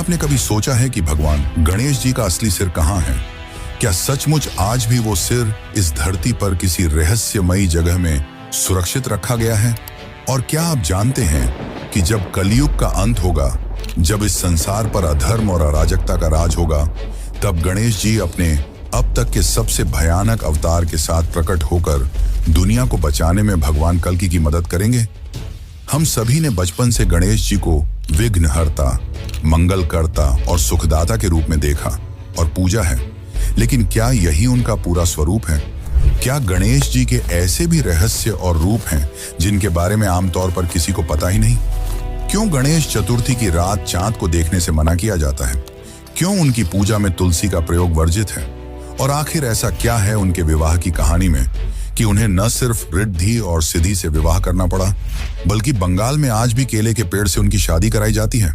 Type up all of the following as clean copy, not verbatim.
आपने कभी सोचा है कि भगवान गणेश जी का असली सिर कहाँ है? क्या सचमुच आज भी वो सिर इस धरती पर किसी रहस्यमयी जगह में सुरक्षित रखा गया है? और क्या आप जानते हैं कि जब कलयुग का अंत होगा, जब इस संसार पर अधर्म और अराजकता का राज होगा, तब गणेश जी अपने अब तक के सबसे भयानक अवतार के साथ प्रकट होकर दुनिया को बचाने में भगवान कल्कि की मदद करेंगे। हम सभी ने बचपन से गणेश जी को विघ्नहर्ता, मंगलकर्ता और सुखदाता के रूप में देखा और पूजा है, लेकिन क्या यही उनका पूरा स्वरूप है? क्या गणेश जी के ऐसे भी रहस्य और रूप हैं जिनके बारे में आमतौर पर किसी को पता ही नहीं? क्यों गणेश चतुर्थी की रात चांद को देखने से मना किया जाता है? क्यों उनकी पूजा में तुलसी का प्रयोग वर्जित है? और आखिर ऐसा क्या है उनके विवाह की कहानी में कि उन्हें न सिर्फ रिद्धि और सिद्धि से विवाह करना पड़ा, बल्कि बंगाल में आज भी केले के पेड़ से उनकी शादी कराई जाती है?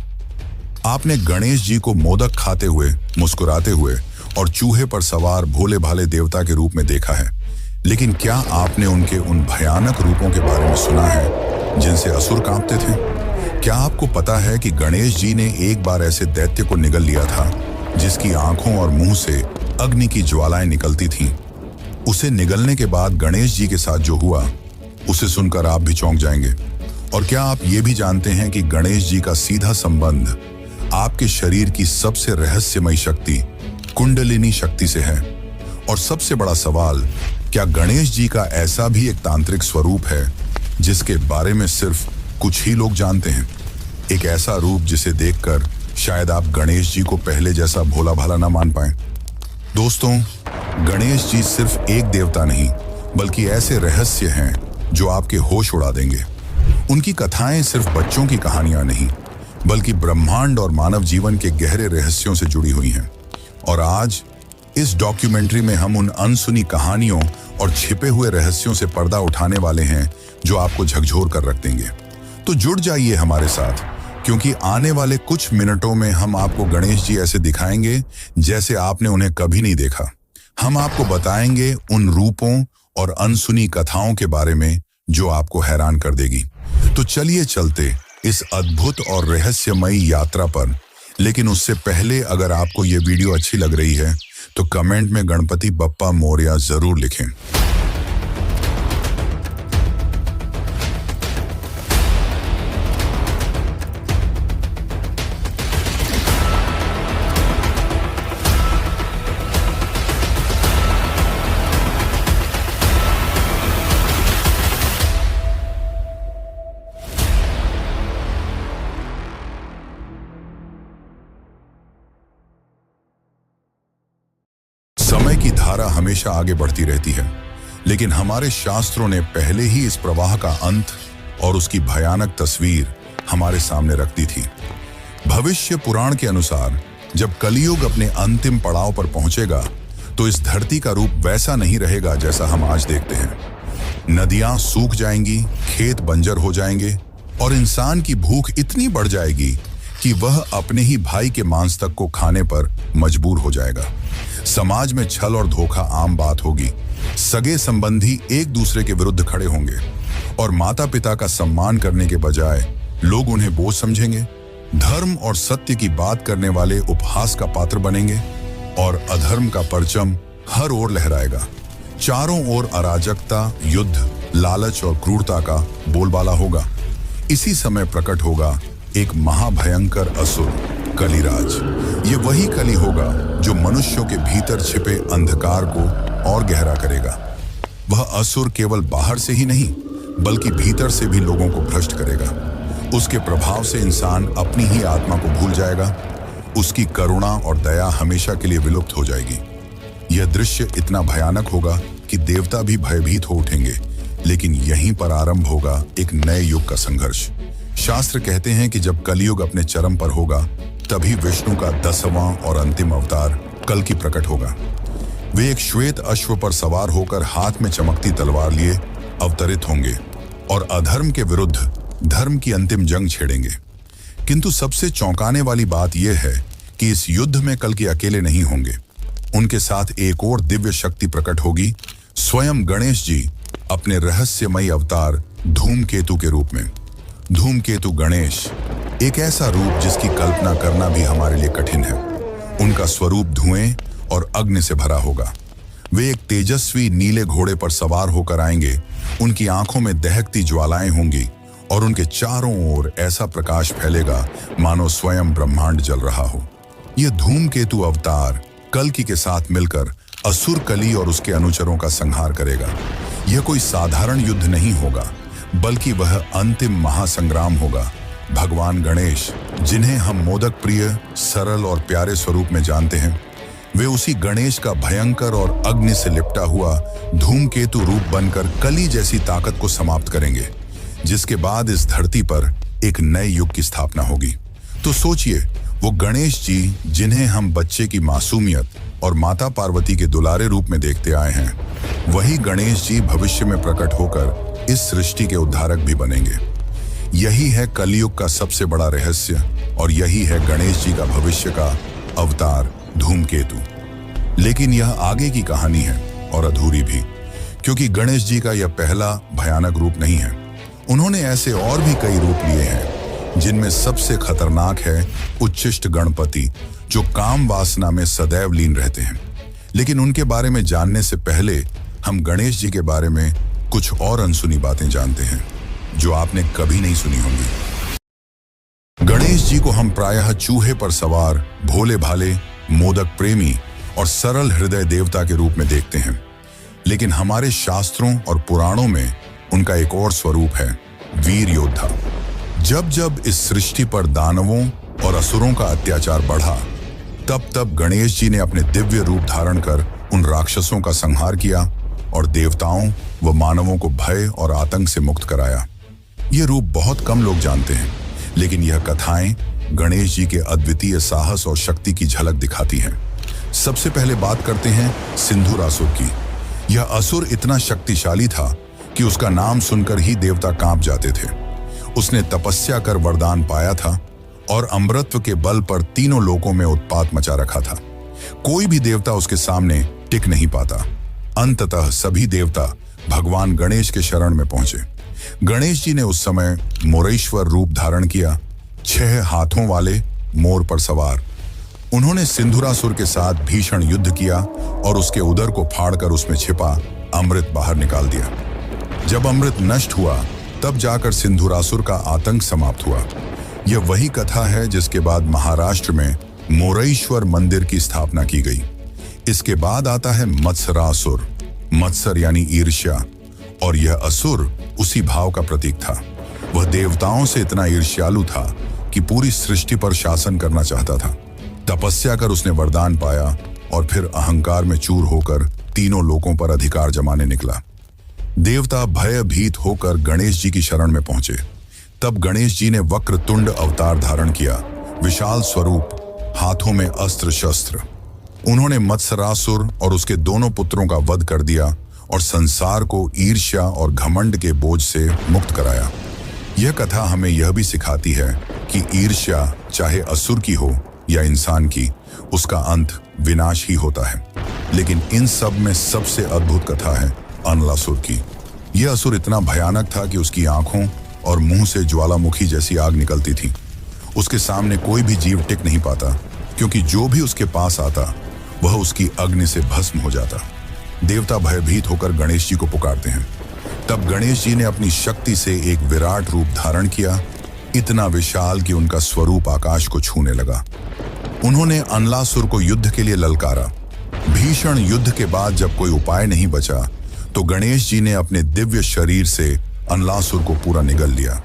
आपने गणेश जी को मोदक खाते हुए, मुस्कुराते हुए और चूहे पर सवार भोले भाले देवता के रूप में देखा है, लेकिन क्या आपने उनके उन भयानक रूपों के बारे में सुना है जिनसे असुर कांपते थे? क्या आपको पता है कि गणेश जी ने एक बार ऐसे दैत्य को निगल लिया था जिसकी आंखों और मुंह से अग्नि की ज्वालाएं निकलती थीं? उसे निगलने के बाद गणेश जी के साथ जो हुआ, उसे सुनकर आप भी चौंक जाएंगे। और क्या आप ये भी जानते हैं कि गणेश जी का सीधा संबंध आपके शरीर की सबसे रहस्यमयी शक्ति कुंडलिनी शक्ति से है? और सबसे बड़ा सवाल, क्या गणेश जी का ऐसा भी एक तांत्रिक स्वरूप है जिसके बारे में सिर्फ कुछ ही लोग जानते हैं? एक ऐसा रूप जिसे देखकर शायद आप गणेश जी को पहले जैसा भोला भाला ना मान पाएं। दोस्तों, गणेश जी सिर्फ एक देवता नहीं, बल्कि ऐसे रहस्य हैं जो आपके होश उड़ा देंगे। उनकी कथाएं सिर्फ बच्चों की कहानियां नहीं, बल्कि ब्रह्मांड और मानव जीवन के गहरे रहस्यों से जुड़ी हुई हैं। और आज इस डॉक्यूमेंट्री में हम उन अनसुनी कहानियों और छिपे हुए रहस्यों से पर्दा उठाने वाले हैं जो आपको झकझोर कर रख देंगे। तो जुड़ जाइए हमारे साथ, क्योंकि आने वाले कुछ मिनटों में हम आपको गणेश जी ऐसे दिखाएंगे जैसे आपने उन्हें कभी नहीं देखा। हम आपको बताएंगे उन रूपों और अनसुनी कथाओं के बारे में जो आपको हैरान कर देगी। तो चलिए चलते इस अद्भुत और रहस्यमयी यात्रा पर। लेकिन उससे पहले, अगर आपको ये वीडियो अच्छी लग रही है तो कमेंट में गणपति बप्पा मोरया जरूर लिखें। समय की धारा हमेशा आगे बढ़ती रहती है, लेकिन हमारे शास्त्रों ने पहले ही इस प्रवाह का अंत और उसकी भयानक तस्वीर हमारे सामने रख दी थी। भविष्य पुराण के अनुसार जब कलयुग अपने अंतिम पड़ाव पर पहुंचेगा, तो इस धरती का रूप वैसा नहीं रहेगा जैसा हम आज देखते हैं। नदियां सूख जाएंगी, खेत बंजर हो जाएंगे और इंसान की भूख इतनी बढ़ जाएगी कि वह अपने ही भाई के मांस तक को खाने पर मजबूर हो जाएगा। समाज में छल और धोखा आम बात होगी। सगे संबंधी एक दूसरे के विरुद्ध खड़े होंगे और माता पिता का सम्मान करने के बजाय लोग उन्हें बोझ समझेंगे। धर्म और सत्य की बात करने वाले उपहास का पात्र बनेंगे और अधर्म का परचम हर ओर लहराएगा। चारों ओर अराजकता, युद्ध, लालच और क्रूरता का बोलबाला होगा। इसी समय प्रकट होगा एक महाभयंकर असुर, कलिराज। ये वही कली होगा जो मनुष्यों के भीतर छिपे अंधकार को और गहरा करेगा। वह असुर केवल बाहर से ही नहीं, बल्कि भीतर से भी लोगों को भ्रष्ट करेगा। उसके प्रभाव से इंसान अपनी ही आत्मा को भूल जाएगा। उसकी करुणा और दया हमेशा के लिए विलुप्त हो जाएगी। यह दृश्य इतना भयानक होगा कि देवता भी भयभीत हो उठेंगे। लेकिन यहीं पर आरंभ होगा एक नए युग का संघर्ष। शास्त्र कहते हैं कि जब कलयुग अपने चरम पर होगा, तभी विष्णु का 10वां और अंतिम अवतार कल्कि प्रकट होगा। वे एक श्वेत अश्व पर सवार होकर हाथ में चमकती तलवार लिए अवतरित होंगे और अधर्म के विरुद्ध धर्म की अंतिम जंग छेड़ेंगे। किंतु सबसे चौंकाने वाली बात यह है कि इस युद्ध में कल्कि अकेले नहीं होंगे। उनके साथ एक और दिव्य शक्ति प्रकट होगी, स्वयं गणेश जी अपने रहस्यमयी अवतार धूमकेतु के रूप में। धूमकेतु गणेश एक ऐसा रूप जिसकी कल्पना करना भी हमारे लिए कठिन है। उनका स्वरूप धुएं और अग्नि से भरा होगा। वे एक तेजस्वी नीले घोड़े पर सवार होकर आएंगे। उनकी आंखों में दहकती ज्वालाएं होंगी और उनके चारों ओर ऐसा प्रकाश फैलेगा मानो स्वयं ब्रह्मांड जल रहा हो। यह धूमकेतु अवतार कल्कि के साथ मिलकर असुर कली और उसके अनुचरों का संहार करेगा। यह कोई साधारण युद्ध नहीं होगा, बल्कि वह अंतिम महासंग्राम होगा। भगवान गणेश, जिन्हें हम मोदक प्रिय, सरल और प्यारे स्वरूप में जानते हैं, वे उसी गणेश का भयंकर और अग्नि से लिपटा हुआ धूमकेतु रूप बनकर कली जैसी ताकत को समाप्त करेंगे, जिसके बाद इस धरती पर एक नए युग की स्थापना होगी। तो सोचिए, वो गणेश जी जिन्हें हम बच्चे की मासूमियत और माता पार्वती के दुलारे रूप में देखते आए हैं, वही गणेश जी भविष्य में प्रकट होकर इस सृष्टि के उद्धारक भी बनेंगे। यही है कलयुग का सबसे बड़ा रहस्य और यही है गणेश जी का भविष्य का अवतार धूमकेतु। लेकिन यह आगे की कहानी है और अधूरी भी, क्योंकि गणेश जी का यह पहला भयानक रूप नहीं है। उन्होंने ऐसे और भी कई रूप लिए हैं, जिनमें सबसे खतरनाक है उच्छिष्ट गणपति, जो काम वासना में सदैव लीन रहते हैं। लेकिन उनके बारे में जानने से पहले हम गणेश जी के बारे में कुछ और अनसुनी बातें जानते हैं, जो आपने कभी नहीं सुनी होंगी। गणेश जी को हम प्रायः चूहे पर सवार, भोले भाले, मोदक प्रेमी और सरल हृदय देवता के रूप में देखते हैं। लेकिन हमारे शास्त्रों और पुराणों में उनका एक और स्वरूप है, वीर योद्धा। जब जब इस सृष्टि पर दानवों और असुरों का अत्याचार बढ़ा, तब तब गणेश जी ने अपने दिव्य रूप धारण कर उन राक्षसों का संहार किया और देवताओं व मानवों को भय और आतंक से मुक्त कराया। यह रूप बहुत कम लोग जानते हैं, लेकिन यह कथाएं गणेश जी के अद्वितीय साहस और शक्ति की झलक दिखाती हैं। सबसे पहले बात करते हैं सिंधुरासुर की। यह असुर इतना शक्तिशाली था कि उसका नाम सुनकर ही देवता कांप जाते थे। उसने तपस्या कर वरदान पाया था और अमृतत्व के बल पर तीनों लोकों में उत्पात मचा रखा था। कोई भी देवता उसके सामने टिक नहीं पाता। अंततः सभी देवता भगवान गणेश के शरण में पहुंचे। गणेश जी ने उस समय मोरेश्वर रूप धारण किया, 6 हाथों वाले मोर पर सवार। उन्होंने सिंधुरासुर के साथ भीषण युद्ध किया और उसके उदर को फाड़कर उसमें छिपा अमृत बाहर निकाल दिया। जब अमृत नष्ट हुआ, तब जाकर सिंधुरासुर का आतंक समाप्त हुआ। यह वही कथा है जिसके बाद महाराष्ट्र में मोरेश्वर मंदिर की स्थापना की गई। इसके बाद आता है मत्सरासुर, मत्सर यानी ईर्ष्या, और यह असुर उसी भाव का प्रतीक था। वह देवताओं से इतना ईर्ष्यालु था कि पूरी सृष्टि पर शासन करना चाहता था। तपस्या कर उसने वरदान पाया और फिर अहंकार में चूर होकर तीनों लोकों पर अधिकार जमाने निकला। देवता भयभीत होकर गणेश जी की शरण में पहुंचे। तब गणेश जी ने वक्रतुंड अवतार धारण किया, विशाल स्वरूप, हाथों में अस्त्र शस्त्र। उन्होंने मत्सरासुर और उसके दोनों पुत्रों का वध कर दिया और संसार को ईर्ष्या और घमंड के बोझ से मुक्त कराया। यह कथा हमें यह भी सिखाती है कि ईर्ष्या चाहे असुर की हो या इंसान की, उसका अंत विनाश ही होता है। लेकिन इन सब में सबसे अद्भुत कथा है अनलासुर की। यह असुर इतना भयानक था कि उसकी आंखों और मुंह से ज्वालामुखी जैसी आग निकलती थी। उसके सामने कोई भी जीव टिक नहीं पाता, क्योंकि जो भी उसके पास आता वह उसकी अग्नि से भस्म हो जाता। देवता भयभीत होकर गणेश जी को पुकारते हैं। तब गणेश जी ने अपनी शक्ति से एक विराट रूप धारण किया, इतना विशाल कि उनका स्वरूप आकाश को छूने लगा। उन्होंने अनलासुर को युद्ध के लिए ललकारा। भीषण युद्ध के बाद जब कोई उपाय नहीं बचा, तो गणेश जी ने अपने दिव्य शरीर से अनलासुर को पूरा निगल लिया।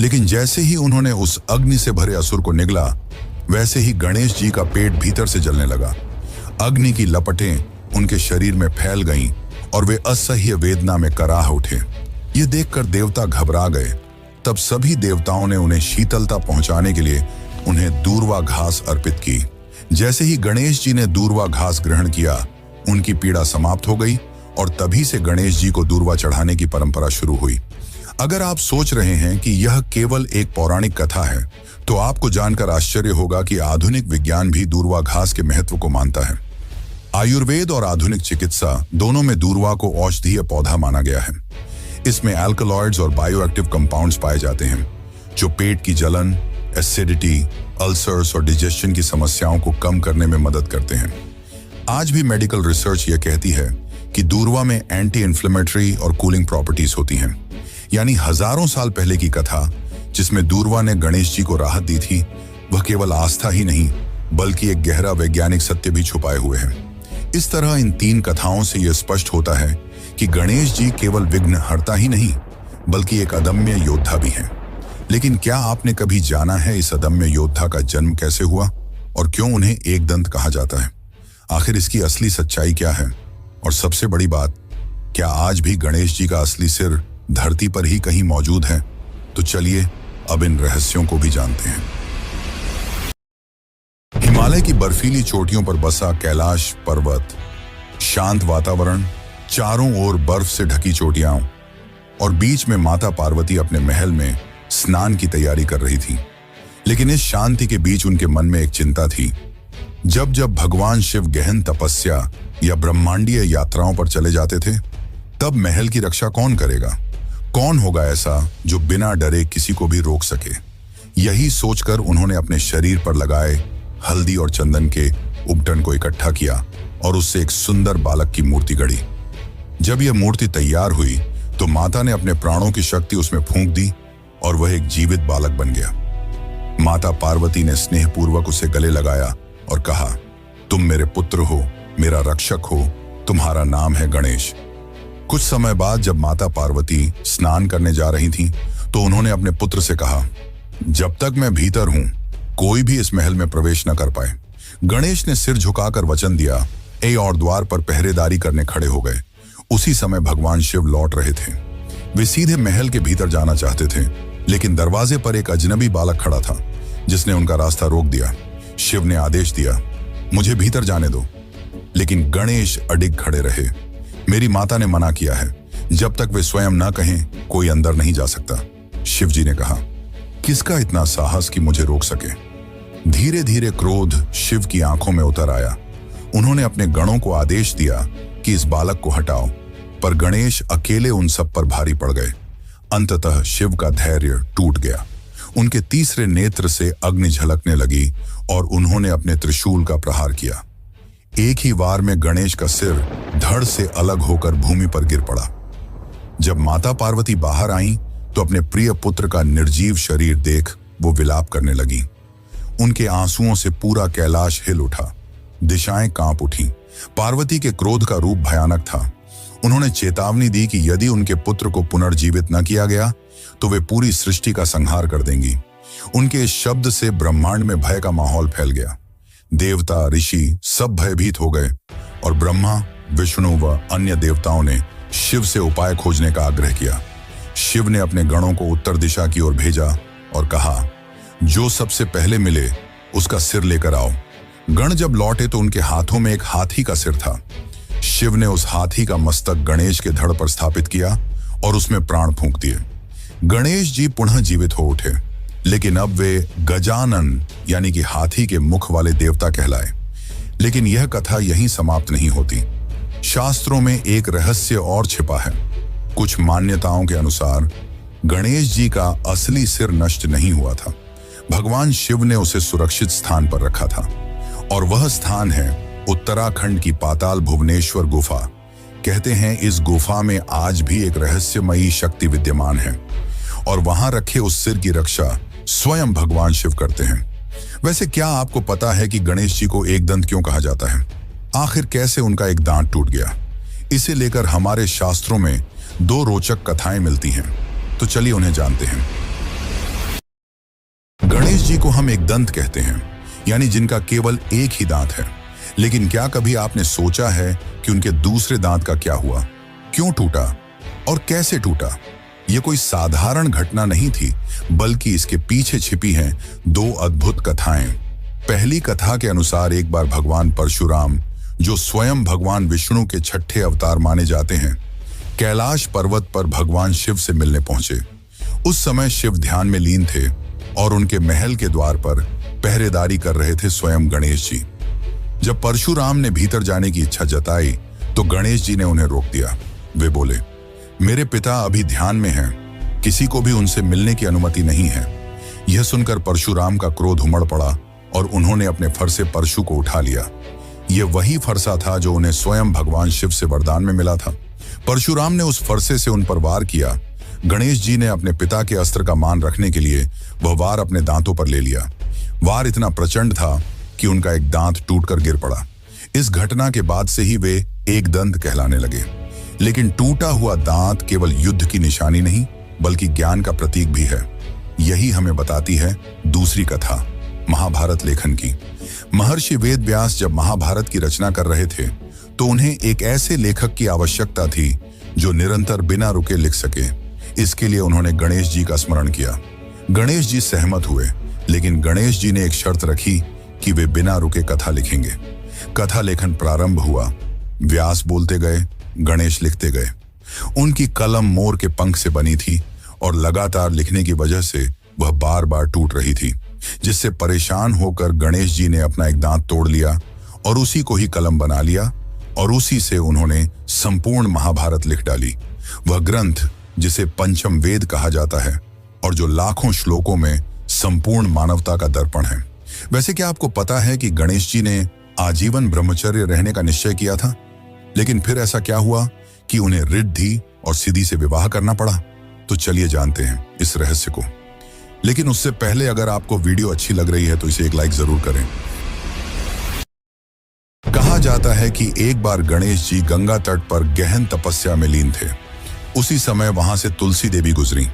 लेकिन जैसे ही उन्होंने उस अग्नि से भरे असुर को निगला, वैसे ही गणेश जी का पेट भीतर से जलने लगा। अग्नि की लपटें उनके शरीर में फैल गईं और वे असह्य वेदना में कराह उठे। ये देखकर देवता घबरा गए। तब सभी देवताओं ने उन्हें शीतलता पहुंचाने के लिए उन्हें दूर्वा घास अर्पित की। जैसे ही गणेश जी ने दूर्वा घास ग्रहण किया, उनकी पीड़ा समाप्त हो गई और तभी से गणेश जी को दूर्वा चढ़ाने की परंपरा शुरू हुई। अगर आप सोच रहे हैं कि यह केवल एक पौराणिक कथा है, तो आपको जानकर आश्चर्य होगा कि आधुनिक विज्ञान भी दूर्वा घास के महत्व को मानता है। आयुर्वेद और आधुनिक चिकित्सा दोनों में दूर्वा को औषधीय पौधा माना गया है। इसमें अल्कलॉइड्स और बायोएक्टिव कंपाउंड्स पाए जाते हैं, जो पेट की जलन, एसिडिटी, अल्सर्स और डिजेशन की समस्याओं को कम करने में मदद करते हैं। आज भी मेडिकल रिसर्च यह कहती है कि दूर्वा में एंटी इन्फ्लेमेटरी और कूलिंग प्रॉपर्टीज होती हैं। यानी हजारों साल पहले की कथा जिसमें दूर्वा ने गणेश जी को राहत दी थी, वह केवल आस्था ही नहीं बल्कि एक गहरा वैज्ञानिक सत्य भी छुपाए हुए हैं। इस तरह इन 3 कथाओं से यह स्पष्ट होता है कि गणेश जी केवल विघ्नहर्ता ही नहीं बल्कि एक अदम्य योद्धा भी हैं। लेकिन क्या आपने कभी जाना है इस अदम्य योद्धा का जन्म कैसे हुआ और क्यों उन्हें एक दंत कहा जाता है? आखिर इसकी असली सच्चाई क्या है? और सबसे बड़ी बात, क्या आज भी गणेश जी का असली सिर धरती पर ही कहीं मौजूद है? तो चलिए अब इन रहस्यों को भी जानते हैं। हिमालय की बर्फीली चोटियों पर बसा कैलाश पर्वत, शांत वातावरण, चारों ओर बर्फ से ढकी चोटियां और बीच में माता पार्वती अपने महल में स्नान की तैयारी कर रही थी। लेकिन इस शांति के बीच उनके मन में एक चिंता थी। जब जब भगवान शिव गहन तपस्या या ब्रह्मांडीय यात्राओं पर चले जाते थे, तब महल की रक्षा कौन करेगा? कौन होगा ऐसा जो बिना डरे किसी को भी रोक सके? यही सोचकर उन्होंने अपने शरीर पर लगाए हल्दी और चंदन के उपटन को इकट्ठा किया और उससे एक सुंदर बालक की मूर्ति गढ़ी। जब यह मूर्ति तैयार हुई तो माता ने अपने प्राणों की शक्ति उसमें फूंक दी और वह एक जीवित बालक बन गया। माता पार्वती ने स्नेहपूर्वक उसे गले लगाया और कहा, तुम मेरे पुत्र हो, मेरा रक्षक हो, तुम्हारा नाम है गणेश। कुछ समय बाद जब माता पार्वती स्नान करने जा रही थीं, तो उन्होंने अपने पुत्र से कहा, जब तक मैं भीतर हूं कोई भी इस महल में प्रवेश न कर पाए। गणेश ने सिर झुकाकर वचन दिया और द्वार पर पहरेदारी करने खड़े हो गए। उसी समय भगवान शिव लौट रहे थे। वे सीधे महल के भीतर जाना चाहते थे, लेकिन दरवाजे पर एक अजनबी बालक खड़ा था जिसने उनका रास्ता रोक दिया। शिव ने आदेश दिया, मुझे भीतर जाने दो। लेकिन गणेश अडिग खड़े रहे। मेरी माता ने मना किया है, जब तक वे स्वयं न कहें कोई अंदर नहीं जा सकता। शिव जी ने कहा, किसका इतना साहस कि मुझे रोक सके? धीरे धीरे क्रोध शिव की आंखों में उतर आया। उन्होंने अपने गणों को आदेश दिया कि इस बालक को हटाओ, पर गणेश अकेले उन सब पर भारी पड़ गए। अंततः शिव का धैर्य टूट गया। उनके तीसरे नेत्र से अग्नि झलकने लगी और उन्होंने अपने त्रिशूल का प्रहार किया। एक ही वार में गणेश का सिर धड़ से अलग होकर भूमि पर गिर पड़ा। जब माता पार्वती बाहर आईं, तो अपने प्रिय पुत्र का निर्जीव शरीर देख वो विलाप करने लगी। उनके आंसुओं से पूरा कैलाश हिल उठा, दिशाएं कांप उठीं। पार्वती के क्रोध का रूप भयानक था। उन्होंने चेतावनी दी कि यदि उनके पुत्र को पुनर्जीवित न किया गया तो वे पूरी सृष्टि का संहार कर देंगी। उनके इस शब्द से ब्रह्मांड में भय का माहौल फैल गया। देवता, ऋषि सब भयभीत हो गए और ब्रह्मा, विष्णु व अन्य देवताओं ने शिव से उपाय खोजने का आग्रह किया। शिव ने अपने गणों को उत्तर दिशा की ओर भेजा और कहा, जो सबसे पहले मिले उसका सिर लेकर आओ। गण जब लौटे तो उनके हाथों में एक हाथी का सिर था। शिव ने उस हाथी का मस्तक गणेश के धड़ पर स्थापित किया और उसमें प्राण फूंक दिए। गणेश जी पुनः जीवित हो उठे, लेकिन अब वे गजानन यानी कि हाथी के मुख वाले देवता कहलाए। लेकिन यह कथा यहीं समाप्त नहीं होती। शास्त्रों में एक रहस्य और छिपा है। कुछ मान्यताओं के अनुसार गणेश जी का असली सिर नष्ट नहीं हुआ था। भगवान शिव ने उसे सुरक्षित स्थान पर रखा था और वह स्थान है उत्तराखंड की पाताल भुवनेश्वर गुफा। कहते हैं इस गुफा में आज भी एक रहस्यमयी शक्ति विद्यमान है और वहां रखे उस सिर की रक्षा स्वयं भगवान शिव करते हैं। वैसे क्या आपको पता है कि गणेश जी को एक दंत क्यों कहा जाता है? आखिर कैसे उनका एक दांत टूट गया? इसे लेकर हमारे शास्त्रों में 2 रोचक कथाएं मिलती हैं, तो चलिए उन्हें जानते हैं। गणेश जी को हम एक दंत कहते हैं, यानी जिनका केवल एक ही दांत है। लेकिन क्या कभी आपने सोचा है कि उनके दूसरे दांत का क्या हुआ? क्यों टूटा और कैसे टूटा? यह कोई साधारण घटना नहीं थी, बल्कि इसके पीछे छिपी हैं 2 अद्भुत कथाएं। पहली कथा के अनुसार एक बार भगवान परशुराम, जो स्वयं भगवान विष्णु के 6ठे अवतार माने जाते हैं, कैलाश पर्वत पर भगवान शिव से मिलने पहुंचे। उस समय शिव ध्यान में लीन थे और उनके महल के द्वार पर पहरेदारी कर रहे थे स्वयं गणेश जी। जब परशुराम ने भीतर जाने की इच्छा जताई तो गणेश जी ने उन्हें रोक दिया। वे बोले, मेरे पिता अभी ध्यान में हैं, किसी को भी उनसे मिलने की अनुमति नहीं है। यह सुनकर परशुराम का क्रोध उमड़ पड़ा और उन्होंने अपने फर से परशु को उठा लिया। यह वही फरसा था जो उन्हें स्वयं भगवान शिव से वरदान में मिला था। परशुराम ने उस फरसे से उन पर वार किया। गणेश जी ने अपने पिता के अस्त्र का मान रखने के लिए वह वार अपने दांतों पर ले लिया। वार इतना प्रचंड था कि उनका एक दांत टूटकर गिर पड़ा। इस घटना के बाद से ही वे एक दंत कहलाने लगे। लेकिन टूटा हुआ दांत केवल युद्ध की निशानी नहीं बल्कि ज्ञान का प्रतीक भी है। यही हमें बताती है दूसरी कथा, महाभारत लेखन की। महर्षि वेद व्यास जब महाभारत की रचना कर रहे थे तो उन्हें एक ऐसे लेखक की आवश्यकता थी जो निरंतर बिना रुके लिख सके। इसके लिए उन्होंने गणेश जी का स्मरण किया। गणेश जी सहमत हुए, लेकिन गणेश जी ने एक शर्त रखी कि वे बिना रुके कथा लिखेंगे। कथा लेखन प्रारंभ हुआ। व्यास बोलते गए, गणेश लिखते गए। उनकी कलम मोर के पंख से बनी थी और लगातार लिखने की वजह से वह बार बार टूट रही थी, जिससे परेशान होकर गणेश जी ने अपना एक दांत तोड़ लिया और उसी को ही कलम बना लिया और उसी से उन्होंने संपूर्ण महाभारत लिख डाली। वह ग्रंथ जिसे पंचम वेद कहा जाता है और जो लाखों श्लोकों में संपूर्ण मानवता का दर्पण है। वैसे क्या आपको पता है कि गणेश जी ने आजीवन ब्रह्मचर्य रहने का निश्चय किया था, लेकिन फिर ऐसा क्या हुआ कि उन्हें रिद्धि और सिद्धि से विवाह करना पड़ा? तो चलिए जानते हैं इस रहस्य को। लेकिन उससे पहले अगर आपको वीडियो अच्छी लग रही है तो इसे एक लाइक जरूर करें। कहा जाता है कि एक बार गणेश जी गंगा तट पर गहन तपस्या में लीन थे। उसी समय वहां से तुलसी देवी गुजरी।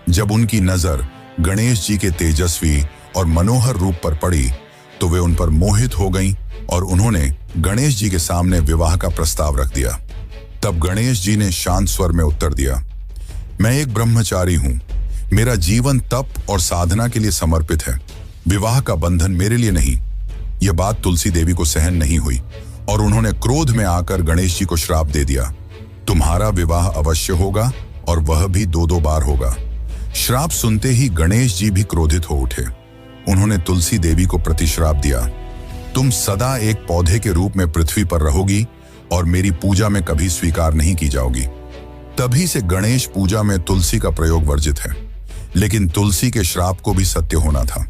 जब उनकी नजर गणेश जी के तेजस्वी और मनोहर रूप पर पड़ी तो वे उन पर मोहित हो गईं और उन्होंने गणेश जी के सामने विवाह का प्रस्ताव रख दिया। तब गणेश जी ने शांत स्वर में उत्तर दिया, मैं एक ब्रह्मचारी हूं। मेरा जीवन तप और साधना के लिए समर्पित है। विवाह का बंधन मेरे लिए नहीं। यह बात तुलसी देवी को सहन नहीं हुई और उन्होंने क्रोध में आकर गणेश जी को श्राप दे दिया, तुम्हारा विवाह अवश्य होगा और वह भी 2-2 बार होगा। श्राप सुनते ही गणेश जी भी क्रोधित हो उठे। उन्होंने तुलसी देवी को प्रतिश्राप दिया, तुम सदा एक पौधे के रूप में पृथ्वी पर रहोगी और मेरी पूजा में कभी स्वीकार नहीं की जाओगी। तभी से गणेश पूजा में तुलसी का प्रयोग वर्जित है। लेकिन तुलसी के श्राप को भी सत्य होना था।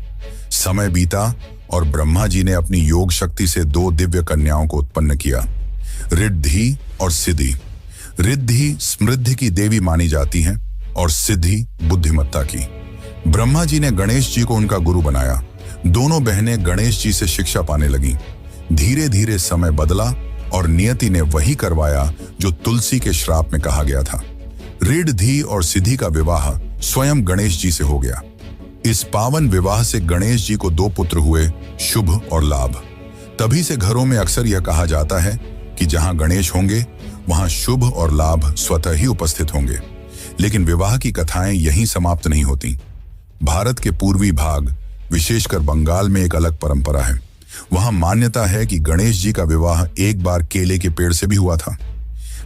समय बीता और ब्रह्मा जी ने अपनी योग शक्ति से 2 दिव्य कन्याओं को उत्पन्न किया, रिद्धि और सिद्धि। रिद्धि समृद्धि की देवी मानी जाती है और सिद्धि बुद्धिमत्ता की। ब्रह्मा जी ने गणेश जी को उनका गुरु बनाया। दोनों बहनें गणेश जी से शिक्षा पाने लगीं। धीरे धीरे समय बदला और नियति ने वही करवाया जो तुलसी के श्राप में कहा गया था। रिद्धि और सिद्धि का विवाह स्वयं गणेश जी से हो गया। इस पावन विवाह से गणेश जी को 2 पुत्र हुए, शुभ और लाभ। तभी से घरों में अक्सर यह कहा जाता है कि जहां गणेश होंगे वहां शुभ और लाभ स्वतः ही उपस्थित होंगे। लेकिन विवाह की कथाएं यहीं समाप्त नहीं होती। भारत के पूर्वी भाग, विशेषकर बंगाल में एक अलग परंपरा है। वहां मान्यता है कि गणेश जी का विवाह एक बार केले के पेड़ से भी हुआ था।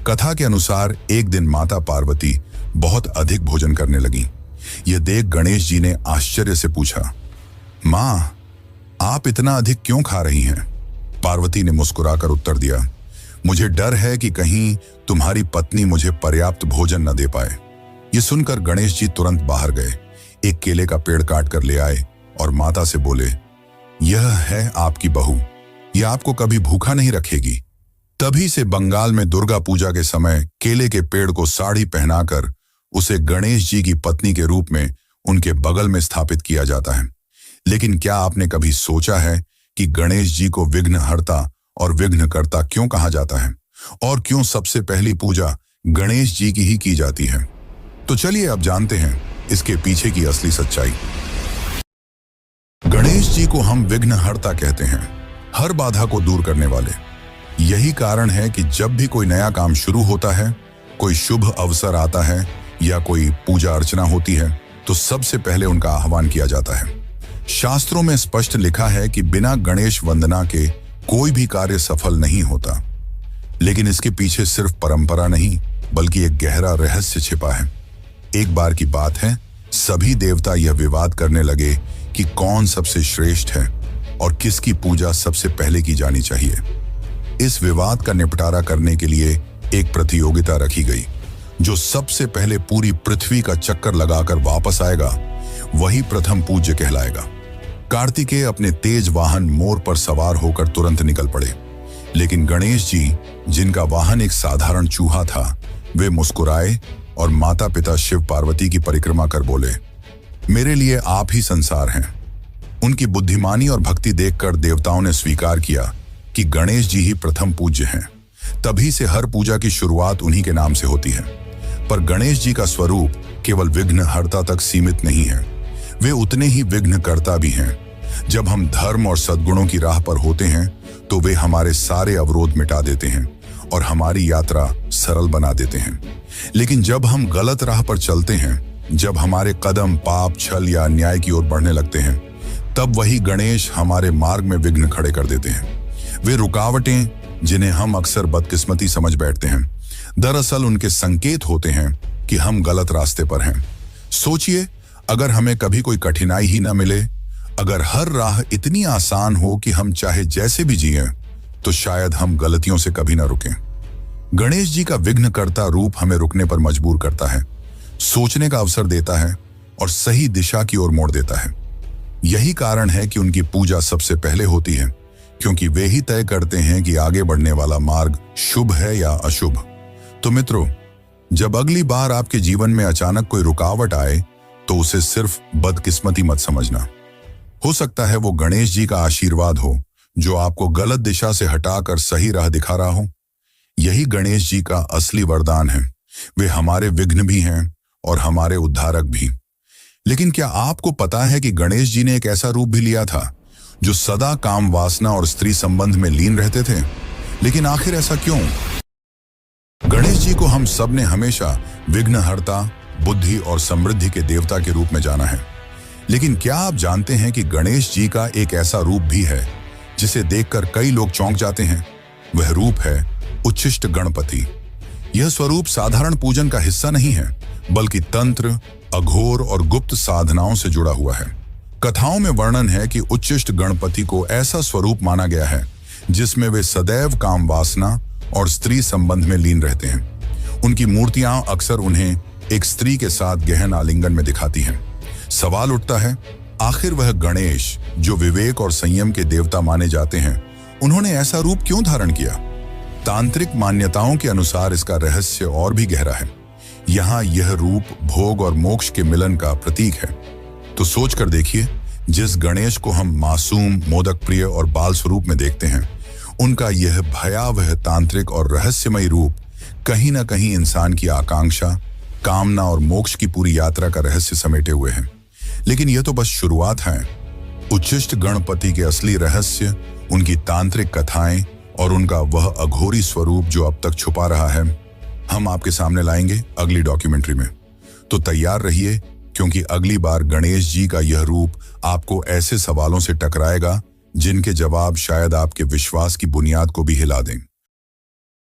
कथा के अनुसार एक दिन माता पार्वती बहुत अधिक भोजन करने लगी। यह देख गणेश जी ने आश्चर्य से पूछा, माँ, आप इतना अधिक क्यों खा रही हैं? पार्वती ने मुस्कुराकर उत्तर दिया, मुझे डर है कि कहीं तुम्हारी पत्नी मुझे पर्याप्त भोजन न दे पाए। यह सुनकर गणेश जी तुरंत बाहर गए, एक केले का पेड़ काट कर ले आए और माता से बोले, यह है आपकी बहू, यह आपको कभी भूखा नहीं रखेगी। तभी से बंगाल में दुर्गा पूजा के समय केले के पेड़ को साड़ी पहनाकर उसे गणेश जी की पत्नी के रूप में उनके बगल में स्थापित किया जाता है। लेकिन क्या आपने कभी सोचा है कि गणेश जी को विघ्नहर्ता और विघ्नकर्ता क्यों कहा जाता है और क्यों सबसे पहली पूजा गणेश जी की ही की जाती है? तो चलिए अब जानते हैं इसके पीछे की असली सच्चाई। गणेश जी को हम विघ्नहर्ता कहते हैं, हर बाधा को दूर करने वाले। यही कारण है कि जब भी कोई नया काम शुरू होता है, कोई शुभ अवसर आता है या कोई पूजा अर्चना होती है तो सबसे पहले उनका आह्वान किया जाता है। शास्त्रों में स्पष्ट लिखा है कि बिना गणेश वंदना के कोई भी कार्य सफल नहीं होता। लेकिन इसके पीछे सिर्फ परंपरा नहीं बल्कि एक गहरा रहस्य छिपा है। एक बार की बात है, सभी देवता यह विवाद करने लगे कि कौन सबसे श्रेष्ठ है और किसकी पूजा सबसे पहले की जानी चाहिए। इस विवाद का निपटारा करने के लिए एक प्रतियोगिता रखी गई। जो सबसे पहले पूरी पृथ्वी का चक्कर लगाकर वापस आएगा वही प्रथम पूज्य कहलाएगा। कार्तिकेय अपने तेज वाहन मोर पर सवार होकर तुरंत निकल पड़े, लेकिन गणेश जी, जिनका वाहन एक साधारण चूहा था, वे मुस्कुराए और माता पिता शिव पार्वती की परिक्रमा कर बोले, मेरे लिए आप ही संसार हैं। उनकी बुद्धिमानी और भक्ति देखकर देवताओं ने स्वीकार किया कि गणेश जी ही प्रथम पूज्य हैं। तभी से हर पूजा की शुरुआत उन्हीं के नाम से होती है। पर गणेश जी का स्वरूप केवल विघ्नहर्ता तक सीमित नहीं है, वे उतने ही विघ्नकर्ता भी हैं। जब हम धर्म और सद्गुणों की राह पर होते हैं तो वे हमारे सारे अवरोध मिटा देते हैं और हमारी यात्रा सरल बना देते हैं। लेकिन जब हम गलत राह पर चलते हैं, जब हमारे कदम पाप, छल या अन्याय की ओर बढ़ने लगते हैं, तब वही गणेश हमारे मार्ग में विघ्न खड़े कर देते हैं। वे रुकावटें, जिन्हें हम अक्सर बदकिस्मती समझ बैठते हैं, दरअसल उनके संकेत होते हैं कि हम गलत रास्ते पर हैं। सोचिए, अगर हमें कभी कोई कठिनाई ही न मिले, अगर हर राह इतनी आसान हो कि हम चाहे जैसे भी जिएं, तो शायद हम गलतियों से कभी ना रुकें। गणेश जी का विघ्नकर्ता रूप हमें रुकने पर मजबूर करता है, सोचने का अवसर देता है और सही दिशा की ओर मोड़ देता है। यही कारण है कि उनकी पूजा सबसे पहले होती है, क्योंकि वे ही तय करते हैं कि आगे बढ़ने वाला मार्ग शुभ है या अशुभ। तो मित्रों, जब अगली बार आपके जीवन में अचानक कोई रुकावट आए, तो उसे सिर्फ बदकिस्मती मत समझना। हो सकता है वो गणेश जी का आशीर्वाद हो, जो आपको गलत दिशा से हटाकर सही राह दिखा रहा हो। यही गणेश जी का असली वरदान है। वे हमारे विघ्न भी हैं और हमारे उद्धारक भी। लेकिन क्या आपको पता है कि गणेश जी ने एक ऐसा रूप भी लिया था जो सदा काम वासना और स्त्री संबंध में लीन रहते थे? लेकिन आखिर ऐसा क्यों? गणेश जी को हम सब ने हमेशा विघ्नहर्ता, बुद्धि और समृद्धि के देवता के रूप में जाना है। लेकिन क्या आप जानते हैं कि गणेश जी का एक ऐसा रूप भी है जिसे देखकर कई लोग चौंक जाते हैं? वह रूप है उच्छिष्ट गणपति। यह स्वरूप साधारण पूजन का हिस्सा नहीं है, बल्कि तंत्र, अघोर और गुप्त साधनाओं से जुड़ा हुआ है। कथाओं में वर्णन है कि उच्छिष्ट गणपति को ऐसा स्वरूप माना गया है जिसमें वे सदैव काम वासना और स्त्री संबंध में लीन रहते हैं। उनकी मूर्तियां अक्सर उन्हें एक स्त्री के साथ गहन आलिंगन में दिखाती हैं। सवाल उठता है, आखिर वह गणेश, जो विवेक और संयम के देवता माने जाते हैं, उन्होंने ऐसा रूप क्यों धारण किया? तांत्रिक मान्यताओं के अनुसार इसका रहस्य और भी गहरा है। यहाँ यह रूप भोग और मोक्ष के मिलन का प्रतीक है। तो सोच कर देखिए, जिस गणेश को हम मासूम, मोदक प्रिय और बाल स्वरूप में देखते हैं, उनका यह भयावह तांत्रिक और रहस्यमयी रूप कहीं ना कहीं इंसान की आकांक्षा, कामना और मोक्ष की पूरी यात्रा का रहस्य समेटे हुए हैं। लेकिन यह तो बस शुरुआत है। उच्छिष्ट गणपति के असली रहस्य, उनकी तांत्रिक कथाएं और उनका वह अघोरी स्वरूप जो अब तक छुपा रहा है, हम आपके सामने लाएंगे अगली डॉक्यूमेंट्री में। तो तैयार रहिए, क्योंकि अगली बार गणेश जी का यह रूप आपको ऐसे सवालों से टकराएगा जिनके जवाब शायद आपके विश्वास की बुनियाद को भी हिला दें।